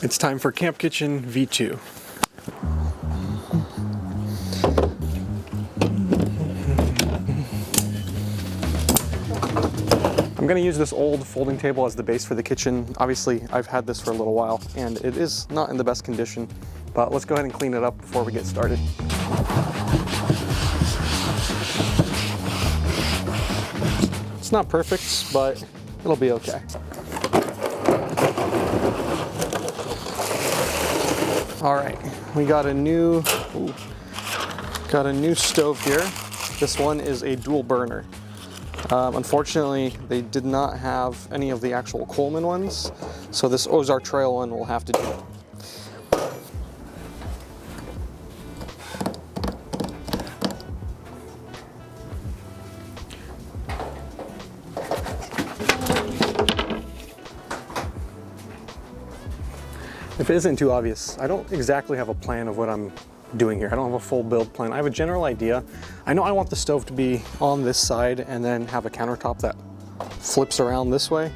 It's time for Camp Kitchen V2. I'm gonna use this old folding table as the base for the kitchen. Obviously, I've had this for a little while and it is not in the best condition, but let's go ahead and clean it up before we get started. It's not perfect, but it'll be okay. All right, we got a new stove here. This one is a dual burner. Unfortunately, they did not have any of the actual Coleman ones, so this Ozark Trail one will have to do. If it isn't too obvious, I don't exactly have a plan of what I'm doing here. I don't have a full build plan. I have a general idea. I know I want the stove to be on this side and then have a countertop that flips around this way.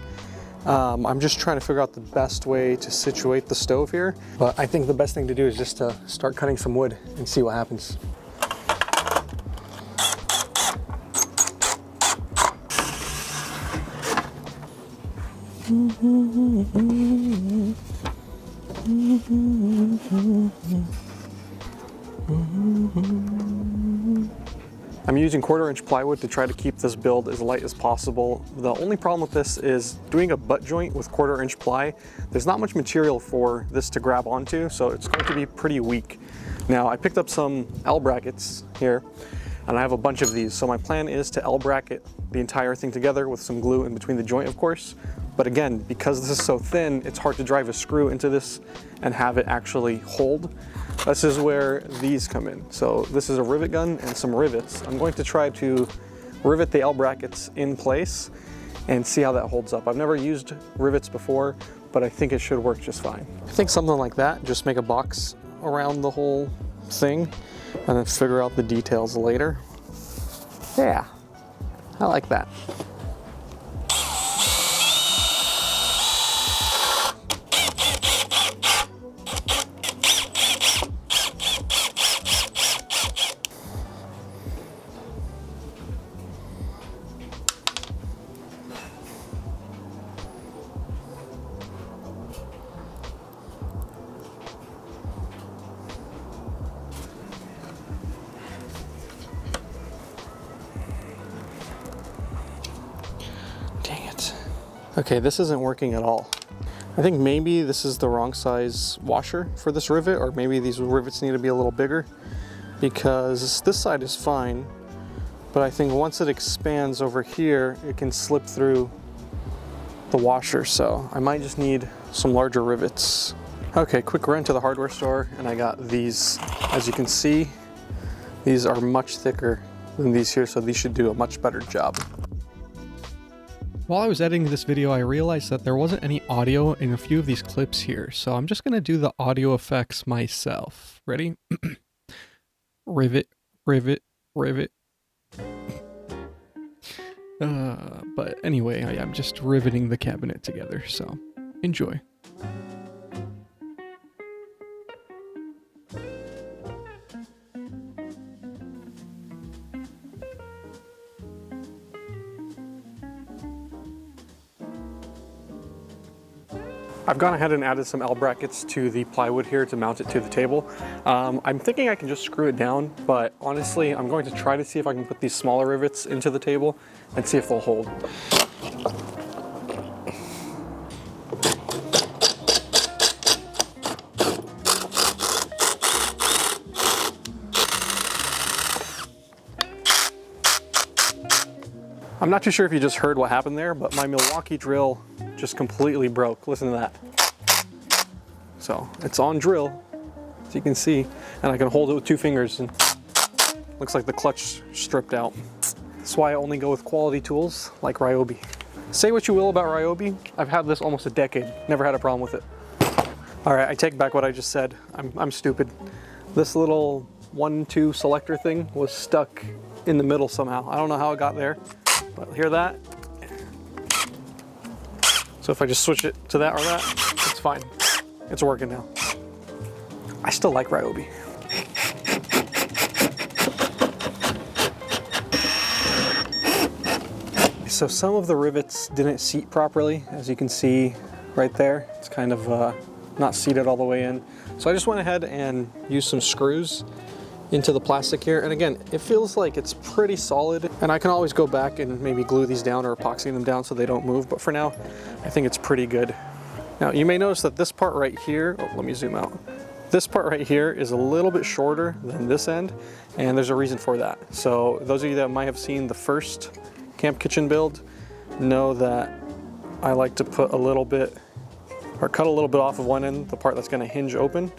I'm just trying to figure out the best way to situate the stove here. But I think the best thing to do is just to start cutting some wood and see what happens. I'm using 1/4-inch plywood to try to keep this build as light as possible. The only problem with this is doing a butt joint with 1/4-inch ply. There's not much material for this to grab onto, so it's going to be pretty weak. Now, I picked up some L brackets here, and I have a bunch of these. So my plan is to L bracket the entire thing together with some glue in between the joint, of course. But again, because this is so thin, it's hard to drive a screw into this and have it actually hold. This is where these come in. So this is a rivet gun and some rivets. I'm going to try to rivet the L brackets in place and see how that holds up. I've never used rivets before, but I think it should work just fine. I think something like that, just make a box around the whole thing and then figure out the details later. Yeah, I like that. Okay, this isn't working at all. I think maybe this is the wrong size washer for this rivet, or maybe these rivets need to be a little bigger, because this side is fine, but I think once it expands over here, it can slip through the washer, so I might just need some larger rivets. Okay, quick run to the hardware store, and I got these. As you can see, these are much thicker than these here, so these should do a much better job. While I was editing this video, I realized that there wasn't any audio in a few of these clips here, so I'm just going to do the audio effects myself. Ready? Rivet, rivet, rivet. But anyway, I'm just riveting the cabinet together, so enjoy. I've gone ahead and added some L brackets to the plywood here to mount it to the table. I'm thinking I can just screw it down, but honestly, I'm going to try to see if I can put these smaller rivets into the table and see if they'll hold. I'm not too sure if you just heard what happened there, but my Milwaukee drill just completely broke. Listen to that. So it's on drill, as you can see, and I can hold it with 2 fingers, and looks like the clutch stripped out. That's why I only go with quality tools like Ryobi. Say what you will about Ryobi, I've had this almost a decade, never had a problem with it. All right, I take back what I just said. I'm stupid. This little 1-2 selector thing was stuck in the middle somehow. I don't know how it got there, but hear that? So if I just switch it to that or that, it's fine. it's working now. I still like Ryobi. So some of the rivets didn't seat properly, as you can see right there. It's kind of not seated all the way in. So I just went ahead and used some screws into the plastic here. And again, it feels like it's pretty solid, and I can always go back and maybe glue these down or epoxy them down so they don't move. But for now, I think it's pretty good. Now you may notice that this part right here, oh, let me zoom out. This part right here is a little bit shorter than this end, and there's a reason for that. So those of you that might have seen the first camp kitchen build know that I like to put a little bit, or cut a little bit off of one end, the part that's going to hinge open,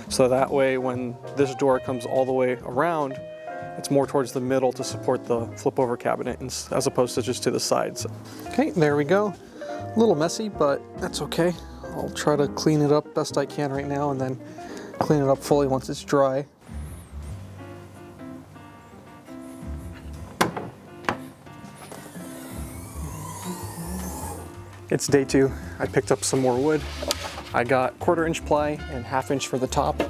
so that way when this door comes all the way around, it's more towards the middle to support the flip over cabinet as opposed to just to the sides. Okay, there we go. A little messy, but that's okay. I'll try to clean it up best I can right now and then clean it up fully once it's dry. It's day 2. I picked up some more wood. I got 1/4 inch ply and 1/2 inch for the top.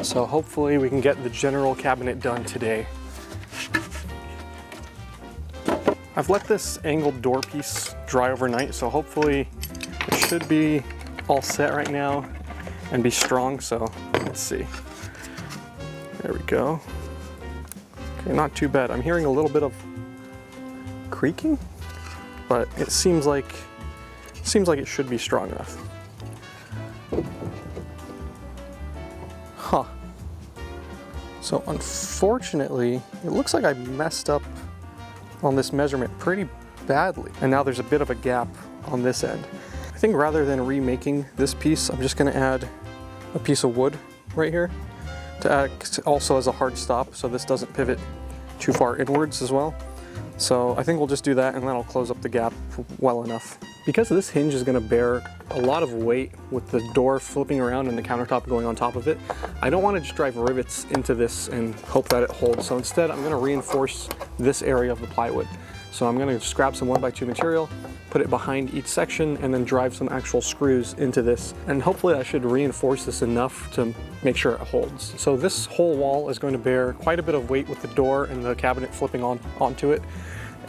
So hopefully we can get the general cabinet done today. I've let this angled door piece dry overnight, so hopefully it should be all set right now and be strong. So let's see. There we go. Okay, not too bad. I'm hearing a little bit of creaking, but it seems like it should be strong enough. Huh. So unfortunately, it looks like I messed up on this measurement pretty badly. And now there's a bit of a gap on this end. I think rather than remaking this piece, I'm just gonna add a piece of wood right here to act also as a hard stop so this doesn't pivot too far inwards as well. So I think we'll just do that, and then I'll close up the gap well enough. Because this hinge is going to bear a lot of weight with the door flipping around and the countertop going on top of it, I don't want to just drive rivets into this and hope that it holds. So instead, I'm going to reinforce this area of the plywood. So I'm going to just grab some 1x2 material, put it behind each section, and then drive some actual screws into this. And hopefully I should reinforce this enough to make sure it holds. So this whole wall is going to bear quite a bit of weight with the door and the cabinet flipping onto it.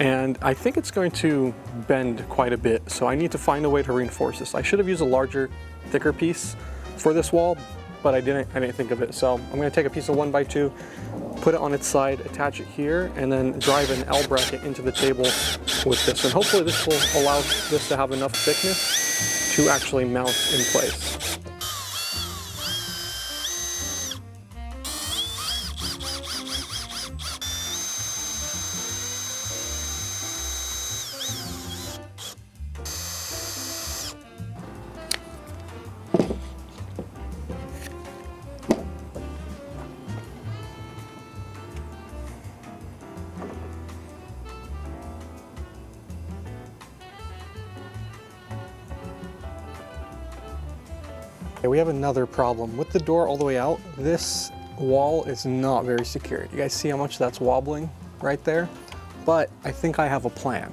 And I think it's going to bend quite a bit, so I need to find a way to reinforce this. I should have used a larger, thicker piece for this wall, but I didn't think of it. So I'm going to take a piece of 1x2, put it on its side, attach it here, and then drive an L bracket into the table with this. And hopefully this will allow this to have enough thickness to actually mount in place. We have another problem. With the door all the way out, this wall is not very secure. You guys see how much that's wobbling right there? But I think I have a plan.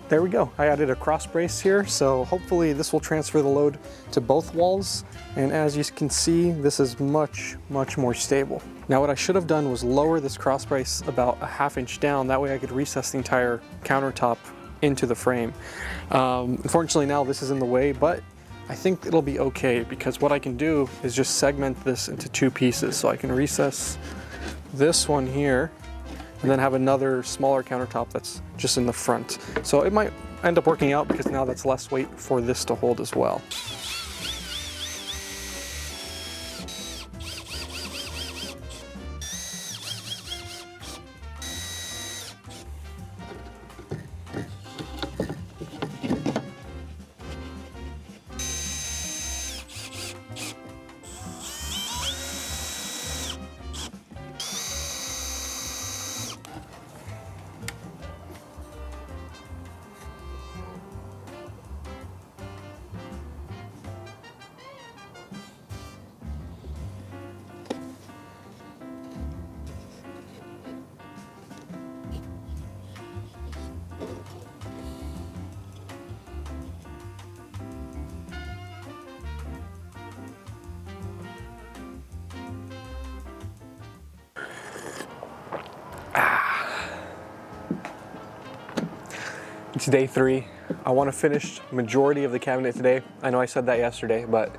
There we go. I added a cross brace here, so hopefully this will transfer the load to both walls. And as you can see, this is much, much more stable. Now what I should have done was lower this cross brace about a 1/2 inch down. That way I could recess the entire countertop into the frame. Unfortunately now this is in the way, but I think it'll be okay because what I can do is just segment this into 2 pieces. So I can recess this one here and then have another smaller countertop that's just in the front. So it might end up working out because now that's less weight for this to hold as well. It's day 3. I want to finish majority of the cabinet today. I know I said that yesterday, but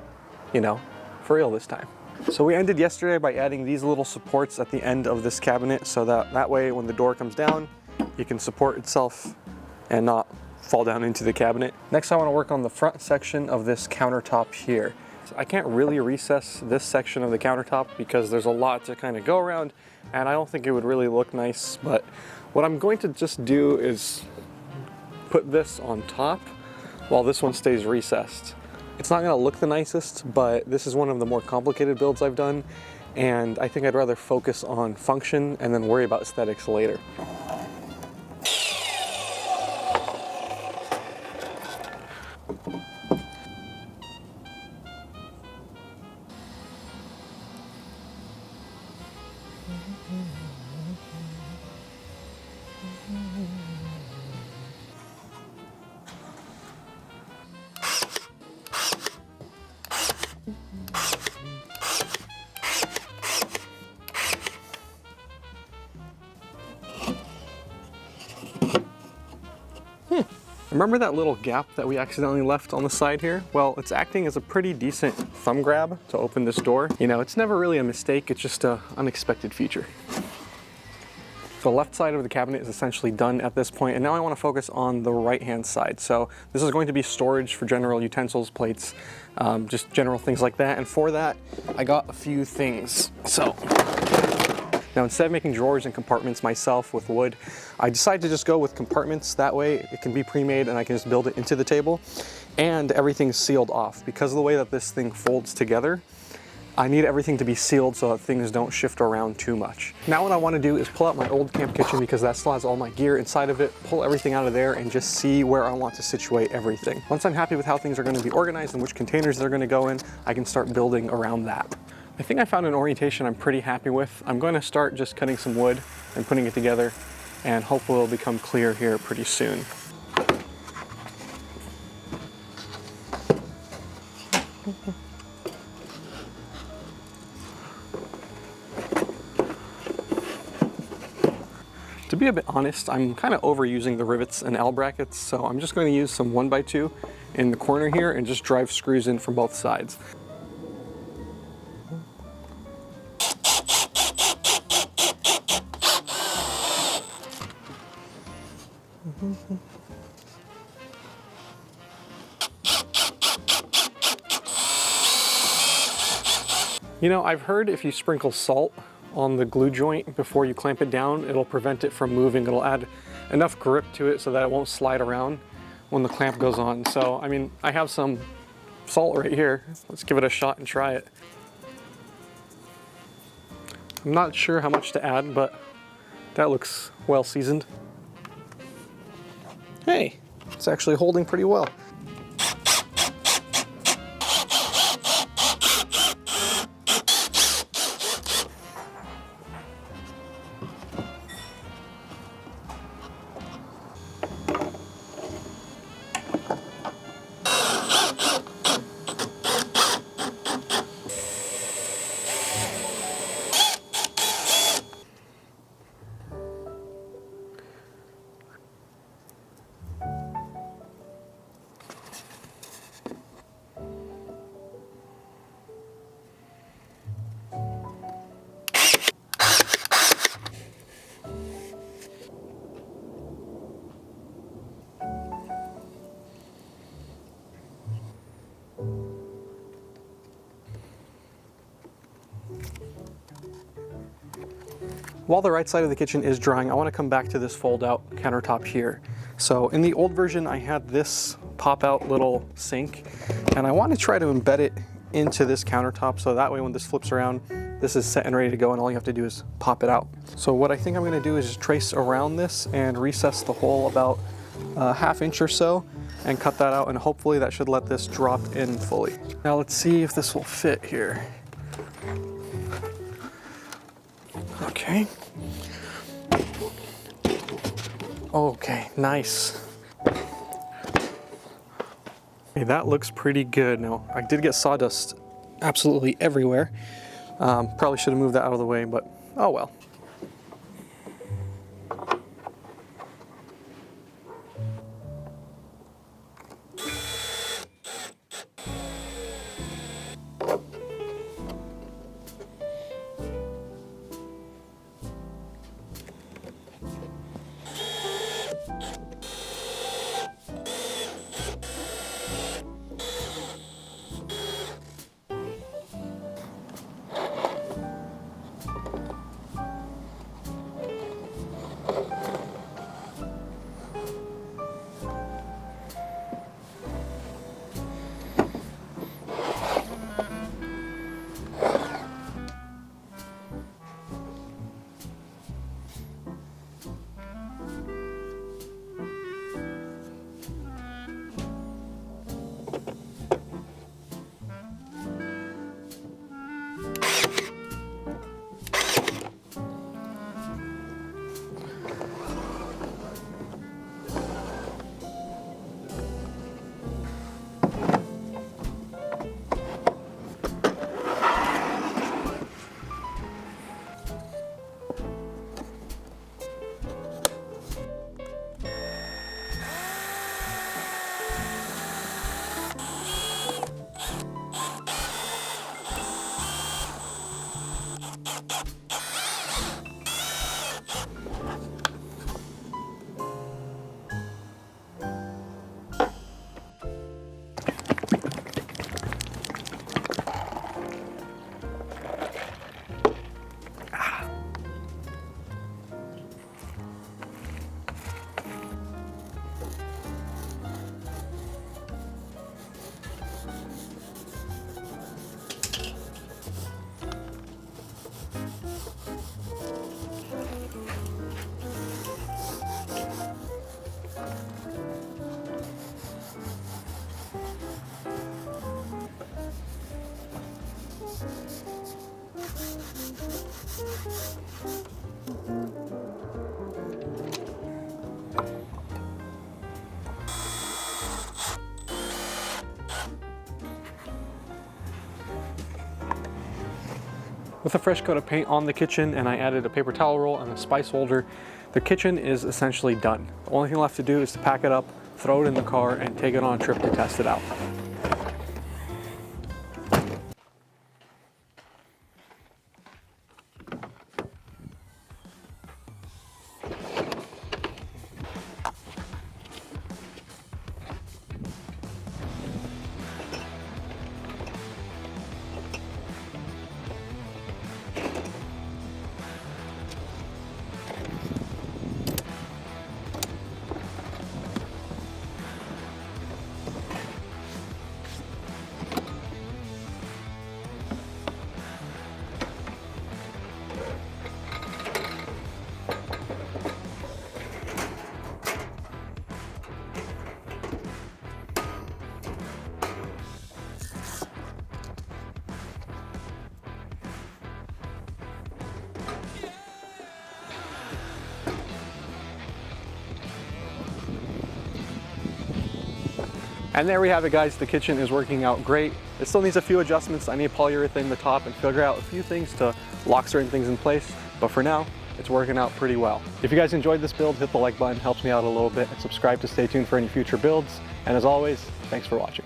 you know, for real this time. So we ended yesterday by adding these little supports at the end of this cabinet so that way when the door comes down, it can support itself and not fall down into the cabinet. Next, I want to work on the front section of this countertop here. So I can't really recess this section of the countertop because there's a lot to kind of go around and I don't think it would really look nice, but what I'm going to just do is put this on top while this one stays recessed. It's not gonna look the nicest, but this is one of the more complicated builds I've done, and I think I'd rather focus on function and then worry about aesthetics later. Remember that little gap that we accidentally left on the side here? Well, it's acting as a pretty decent thumb grab to open this door. You know, it's never really a mistake, it's just an unexpected feature. The left side of the cabinet is essentially done at this point, and now I want to focus on the right-hand side. So this is going to be storage for general utensils, plates, just general things like that. And for that, I got a few things. So now, instead of making drawers and compartments myself with wood, I decided to just go with compartments. That way it can be pre-made and I can just build it into the table and everything's sealed off. Because of the way that this thing folds together, I need everything to be sealed so that things don't shift around too much. Now what I want to do is pull out my old camp kitchen because that still has all my gear inside of it, pull everything out of there and just see where I want to situate everything. Once I'm happy with how things are going to be organized and which containers they're going to go in, I can start building around that. I think I found an orientation I'm pretty happy with. I'm going to start just cutting some wood and putting it together, and hopefully it'll become clear here pretty soon. To be a bit honest, I'm kind of overusing the rivets and L brackets, so I'm just going to use some 1x2 in the corner here and just drive screws in from both sides. You know, I've heard if you sprinkle salt on the glue joint before you clamp it down, it'll prevent it from moving. It'll add enough grip to it so that it won't slide around when the clamp goes on. So, I mean, I have some salt right here. Let's give it a shot and try it. I'm not sure how much to add, but that looks well seasoned. Hey, it's actually holding pretty well. While the right side of the kitchen is drying, I want to come back to this fold-out countertop here. So in the old version, I had this pop-out little sink, and I want to try to embed it into this countertop so that way when this flips around, this is set and ready to go and all you have to do is pop it out. So what I think I'm going to do is just trace around this and recess the hole about a ½ inch or so and cut that out, and hopefully that should let this drop in fully. Now let's see if this will fit here. Okay. Okay, nice. Okay, that looks pretty good. Now, I did get sawdust absolutely everywhere. Probably should have moved that out of the way, but oh well. With a fresh coat of paint on the kitchen, and I added a paper towel roll and a spice holder, the kitchen is essentially done. The only thing left to do is to pack it up, throw it in the car, and take it on a trip to test it out. And there we have it, guys. The kitchen is working out great. It still needs a few adjustments. I need to polyurethane the top and figure out a few things to lock certain things in place. But for now, it's working out pretty well. If you guys enjoyed this build, hit the like button, helps me out a little bit, and subscribe to stay tuned for any future builds. And as always, thanks for watching.